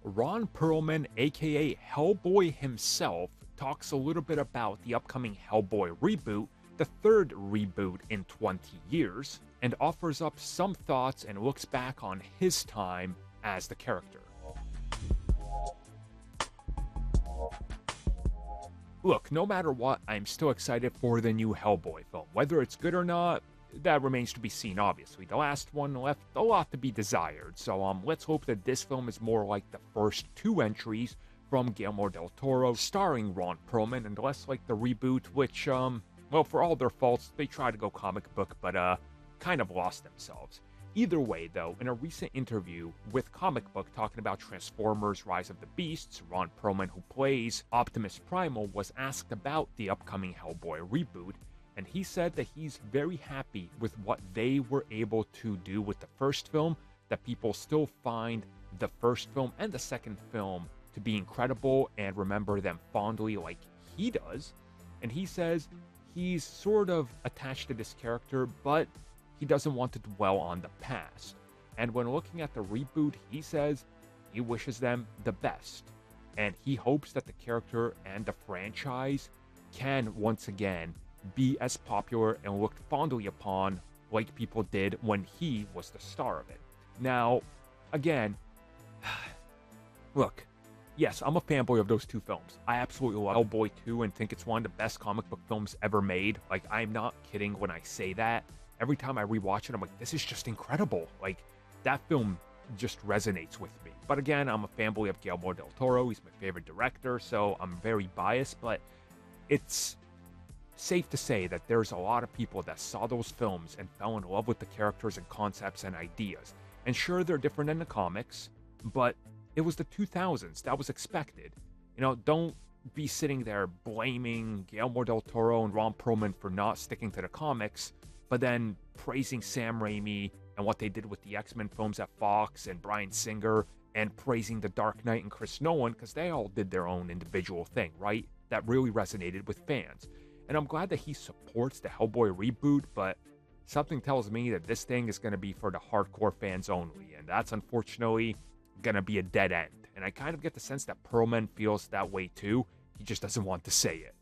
Ron Perlman, aka Hellboy himself, talks a little bit about the upcoming Hellboy reboot, the third reboot in 20 years, and offers up some thoughts and looks back on his time as the character. Look, no matter what, I'm still excited for the new Hellboy film. Whether it's good or not, that remains to be seen, obviously. The last one left a lot to be desired, so let's hope that this film is more like the first two entries from Guillermo del Toro, starring Ron Perlman, and less like the reboot, which, well, for all their faults, they tried to go comic book, but, kind of lost themselves. Either way, though, in a recent interview with Comic Book talking about Transformers Rise of the Beasts, Ron Perlman, who plays Optimus Primal, was asked about the upcoming Hellboy reboot, and he said that he's very happy with what they were able to do with the first film, that people still find the first film and the second film to be incredible and remember them fondly like he does. And he says he's sort of attached to this character, but he doesn't want to dwell on the past. And when looking at the reboot, he says he wishes them the best. And he hopes that the character and the franchise can once again be as popular and looked fondly upon like people did when he was the star of it. Now, again, look, yes, I'm a fanboy of those two films. I absolutely love Hellboy 2 and think it's one of the best comic book films ever made. Like, I'm not kidding when I say that. Every time I rewatch it, I'm like, this is just incredible. Like, that film just resonates with me. But again, I'm a fanboy of Guillermo del Toro. He's my favorite director, so I'm very biased, but it's safe to say that there's a lot of people that saw those films and fell in love with the characters and concepts and ideas. And sure, they're different than the comics, but it was the 2000s. That was expected. You know, don't be sitting there blaming Guillermo del Toro and Ron Perlman for not sticking to the comics, but then praising Sam Raimi and what they did with the X-Men films at Fox and Bryan Singer, and praising The Dark Knight and Chris Nolan, because they all did their own individual thing, right? That really resonated with fans. And I'm glad that he supports the Hellboy reboot, but something tells me that this thing is going to be for the hardcore fans only, and that's unfortunately going to be a dead end. And I kind of get the sense that Perlman feels that way too. He just doesn't want to say it.